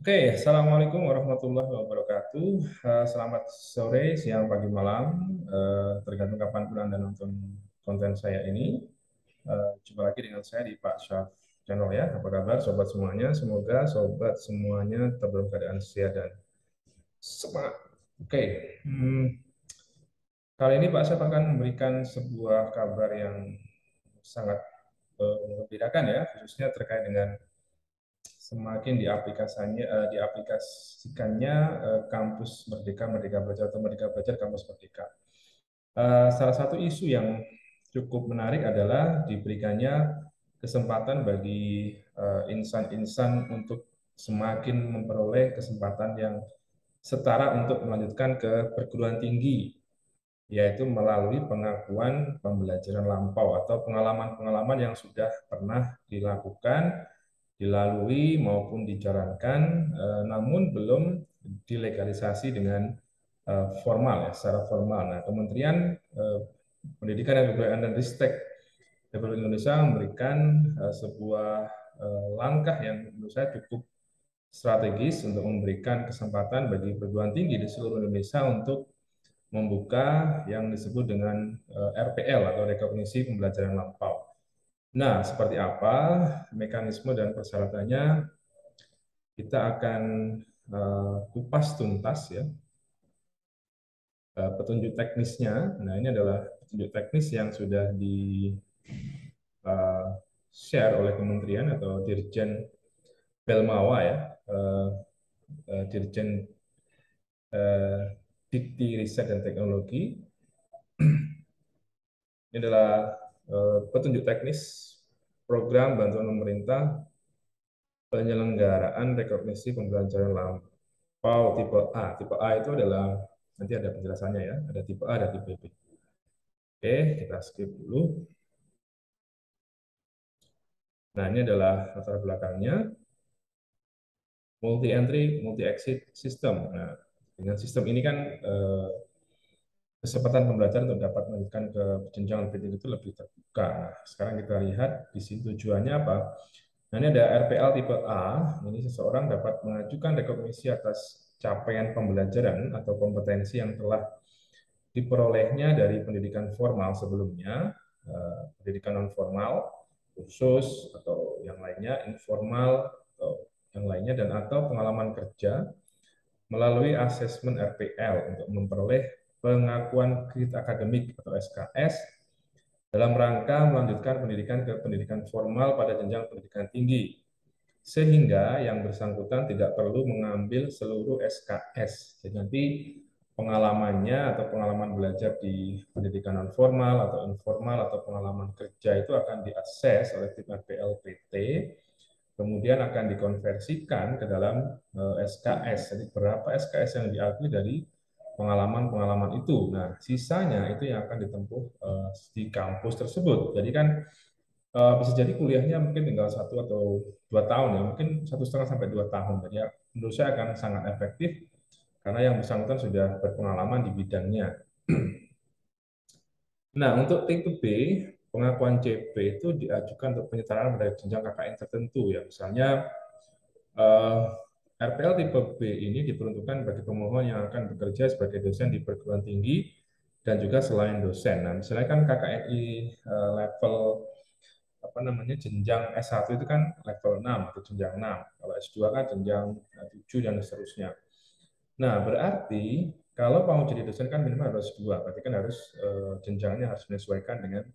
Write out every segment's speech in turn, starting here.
Oke, Assalamualaikum warahmatullahi wabarakatuh. Selamat sore, siang, pagi, malam. Tergantung kapan pun Anda nonton konten saya ini. Jumpa lagi dengan saya di Pak Syaf Channel ya. Apa kabar sobat semuanya? Semoga sobat semuanya tetap dalam keadaan sehat dan semangat. Oke, kali ini Pak Syaf akan memberikan sebuah kabar yang sangat mengembirakan ya, khususnya terkait dengan semakin diaplikasikannya kampus Merdeka Merdeka Belajar atau Merdeka Belajar Kampus Merdeka. Salah satu isu yang cukup menarik adalah diberikannya kesempatan bagi insan-insan untuk semakin memperoleh kesempatan yang setara untuk melanjutkan ke perguruan tinggi, yaitu melalui pengakuan pembelajaran lampau atau pengalaman-pengalaman yang sudah pernah dilakukan, dilalui maupun dijalankan, namun belum dilegalisasi dengan formal ya, secara formal. Nah, Kementerian Pendidikan dan Kebudayaan dan Ristek Republik Indonesia memberikan sebuah langkah yang menurut saya cukup strategis untuk memberikan kesempatan bagi perguruan tinggi di seluruh Indonesia untuk membuka yang disebut dengan RPL atau rekognisi pembelajaran lampau. Nah, seperti apa mekanisme dan persyaratannya kita akan kupas tuntas ya, petunjuk teknisnya. Nah, ini adalah petunjuk teknis yang sudah di share oleh kementerian atau Dirjen Belmawa ya, Dirjen Dikti Riset dan Teknologi. Ini adalah petunjuk teknis program bantuan pemerintah penyelenggaraan rekognisi pembelajaran lampau tipe A. Tipe A itu adalah, nanti ada penjelasannya ya, ada tipe A, ada tipe B. Oke, kita skip dulu. Nah, ini adalah latar belakangnya, multi entry, multi exit system. Nah, dengan sistem ini kan kesempatan pembelajaran untuk dapat melanjutkan ke jenjang lebih tinggi itu lebih terbuka. Nah, sekarang kita lihat di sini tujuannya apa. Nah, ini ada RPL tipe A. Ini seseorang dapat mengajukan rekognisi atas capaian pembelajaran atau kompetensi yang telah diperolehnya dari pendidikan formal sebelumnya, pendidikan non formal, kursus atau yang lainnya, informal atau yang lainnya, dan atau pengalaman kerja melalui asesmen RPL untuk memperoleh pengakuan kredit akademik atau SKS dalam rangka melanjutkan pendidikan ke pendidikan formal pada jenjang pendidikan tinggi, sehingga yang bersangkutan tidak perlu mengambil seluruh SKS. Jadi nanti pengalamannya atau pengalaman belajar di pendidikan non formal atau informal atau pengalaman kerja itu akan diakses oleh tim RPLPT, kemudian akan dikonversikan ke dalam SKS. Jadi berapa SKS yang diakui dari pengalaman-pengalaman itu. Nah, sisanya itu yang akan ditempuh di kampus tersebut. Jadi kan bisa jadi kuliahnya mungkin tinggal 1 atau 2 tahun ya, mungkin 1,5 sampai 2 tahun. Jadi ya, menurut saya akan sangat efektif karena yang bersangkutan sudah berpengalaman di bidangnya. Nah, untuk tipe B, pengakuan CP itu diajukan untuk penyetaraan pada jenjang KKN tertentu ya. Misalnya RPL tipe B ini diperuntukkan bagi pemohon yang akan bekerja sebagai dosen di perguruan tinggi dan juga selain dosen. Nah, misalnya kan KKNI level apa namanya jenjang S1 itu kan level 6 atau jenjang 6. Kalau S2 kan jenjang 7 dan seterusnya. Nah, berarti kalau mau jadi dosen kan minimal harus 2, berarti kan harus jenjangnya harus menyesuaikan dengan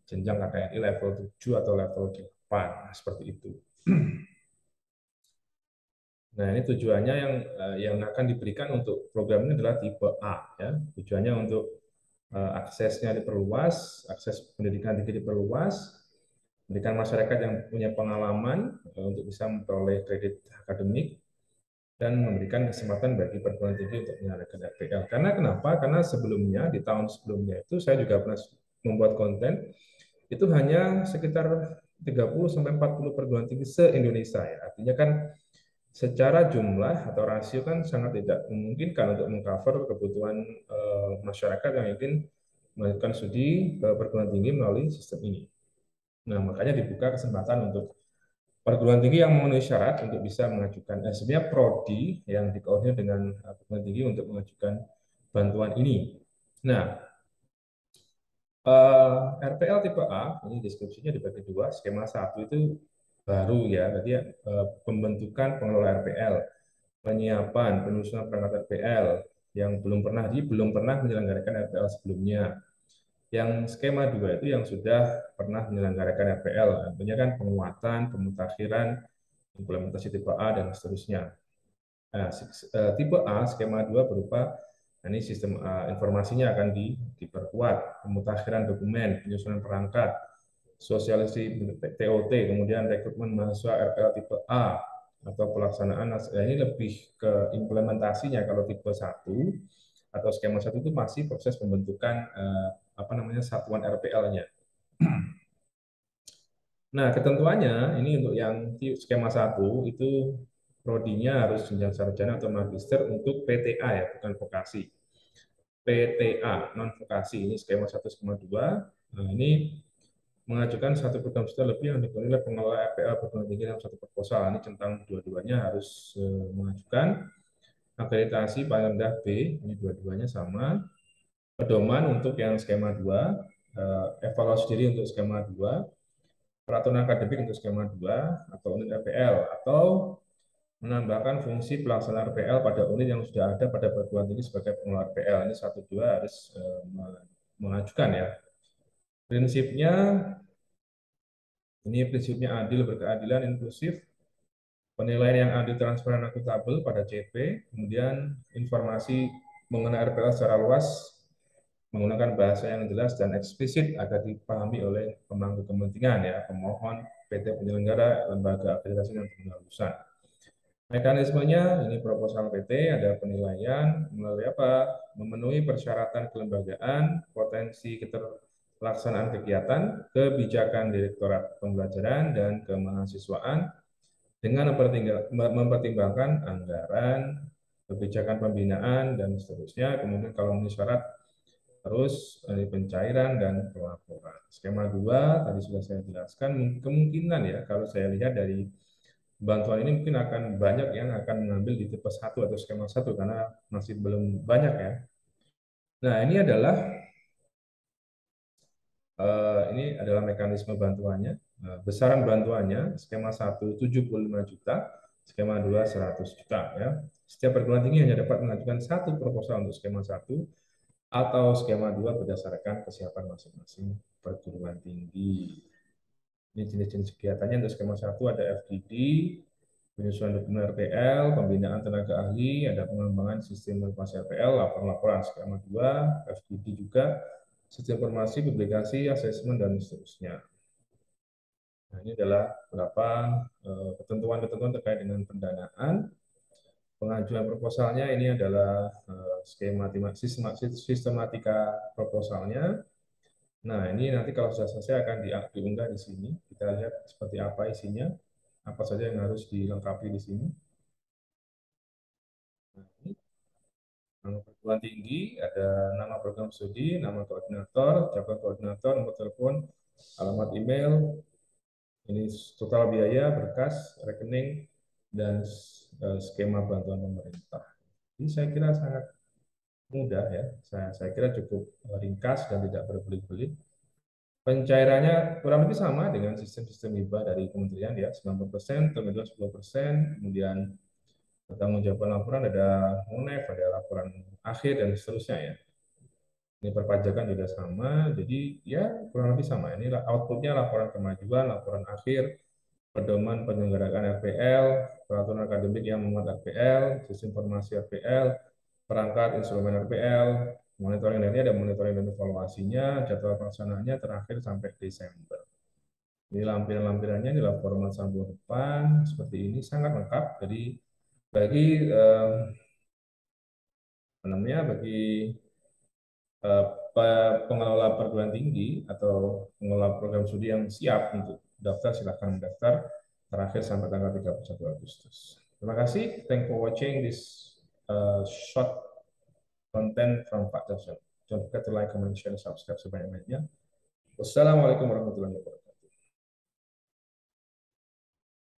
jenjang KKNI level 7 atau level 8. Nah, seperti itu. Nah, ini tujuannya yang akan diberikan untuk program ini adalah tipe A ya. Tujuannya untuk aksesnya diperluas, akses pendidikan tinggi diperluas, pendidikan masyarakat yang punya pengalaman untuk bisa memperoleh kredit akademik dan memberikan kesempatan bagi perguruan tinggi untuk menyalurkan RPL. Karena kenapa? Karena sebelumnya di tahun sebelumnya itu saya juga pernah membuat konten itu hanya sekitar 30 sampai 40 perguruan tinggi se-Indonesia ya. Artinya kan secara jumlah atau rasio kan sangat tidak memungkinkan untuk mengcover kebutuhan masyarakat yang ingin melanjutkan studi ke perguruan tinggi melalui sistem ini. Nah, makanya dibuka kesempatan untuk perguruan tinggi yang memenuhi syarat untuk bisa mengajukan, sebenarnya prodi yang dikoordinir dengan perguruan tinggi untuk mengajukan bantuan ini. Nah, RPL tipe A, ini deskripsinya dibagi dua, skema satu itu baru ya, tadi pembentukan pengelola RPL, penyiapan, penyusunan perangkat RPL yang belum pernah menyelenggarakan RPL sebelumnya. Yang skema 2 itu yang sudah pernah menyelenggarakan RPL, artinya kan penguatan, pemutakhiran, implementasi tipe A, dan seterusnya. Nah, tipe A, skema 2 berupa, nah ini sistem informasinya akan diperkuat, pemutakhiran dokumen, penyusunan perangkat, sosialisasi TOT, kemudian rekrutmen mahasiswa RPL tipe A, atau pelaksanaan, ini lebih ke implementasinya. Kalau tipe 1 atau skema 1 itu masih proses pembentukan apa namanya, satuan RPL-nya. Nah, ketentuannya ini untuk yang skema 1 itu prodinya harus jenjang sarjana atau magister untuk PTA ya, bukan vokasi. PTA, non vokasi, ini skema 1, skema 2. Nah, ini mengajukan satu program studi lebih yang dipenuhi oleh pengelola RPL perguruan tinggi dalam satu proposal. Ini tentang dua-duanya harus mengajukan akreditasi paling rendah B, ini dua-duanya sama. Pedoman untuk yang skema 2, evaluasi diri untuk skema 2, peraturan akademik untuk skema 2 atau unit RPL, atau menambahkan fungsi pelaksana RPL pada unit yang sudah ada pada perguruan tinggi sebagai pengelola RPL. Ini 1-2 harus mengajukan ya. Prinsipnya, ini prinsipnya adil, berkeadilan, inklusif, penilaian yang adil, transparan, akuntabel pada CP, kemudian informasi mengenai RPL secara luas, menggunakan bahasa yang jelas dan eksplisit agar dipahami oleh pemangku kepentingan ya, pemohon, PT penyelenggara, lembaga akreditasi dan pengawasan. Mekanismenya ini proposal PT, ada penilaian melalui apa? Memenuhi persyaratan kelembagaan, potensi keterlaksanaan kegiatan, kebijakan direktorat pembelajaran dan kemahasiswaan dengan mempertimbangkan anggaran, kebijakan pembinaan dan seterusnya. Kemudian kalau memenuhi syarat terus pencairan dan pelaporan. Skema 2 tadi sudah saya jelaskan, kemungkinan ya kalau saya lihat dari bantuan ini mungkin akan banyak yang akan mengambil di tipe 1 atau skema 1 karena masih belum banyak ya. Nah, ini adalah mekanisme bantuannya. Besaran bantuannya, skema 1 75 juta, skema 2 100 juta ya. Setiap perguruan tinggi hanya dapat mengajukan satu proposal untuk skema 1 atau skema 2 berdasarkan kesiapan masing-masing perguruan tinggi. Ini jenis-jenis kegiatannya. Untuk skema 1 ada FGD, penyusunan dokumen RPL, pembinaan tenaga ahli, ada pengembangan sistem informasi RPL, laporan-laporan. Skema 2, FGD juga, sistem informasi, publikasi, asesmen, dan seterusnya. Nah, ini adalah beberapa ketentuan-ketentuan terkait dengan pendanaan. Pengajuan proposalnya ini adalah sistematika proposalnya. Nah, ini nanti kalau sudah selesai akan diunggah di sini. Kita lihat seperti apa isinya, apa saja yang harus dilengkapi di sini. Nah, ini nama perguruan tinggi, ada nama program studi, nama koordinator, jabatan koordinator, nomor telepon, alamat email, ini total biaya, berkas, rekening, dan skema bantuan pemerintah. Ini saya kira sangat mudah ya. Saya kira cukup ringkas dan tidak berbelit-belit. Pencairannya kurang lebih sama dengan sistem-sistem hibah dari kementerian ya, 90%, kemudian 10%, kemudian pertanggungjawaban laporan ada MONEF, ada laporan akhir dan seterusnya ya. Ini perpajakan juga sama, jadi ya kurang lebih sama. Ini outputnya laporan kemajuan, laporan akhir, pedoman penyelenggaraan RPL, peraturan akademik yang memuat RPL, sistem informasi RPL, perangkat instrumen RPL, monitoring, dan ini ada monitoring dan evaluasinya, jadwal pelaksanaannya terakhir sampai Desember. Ini lampiran-lampirannya, ini format sampul depan, seperti ini, sangat lengkap. Jadi bagi bagi eh, pengelola perguruan tinggi atau pengelola program studi yang siap untuk daftar, silakan mendaftar terakhir sampai tanggal 31 Agustus. Terima kasih. Thank for watching this short content from Pak Johnson. Don't forget to like, comment, share, subscribe sebanyak-banyaknya. Wassalamualaikum warahmatullahi wabarakatuh.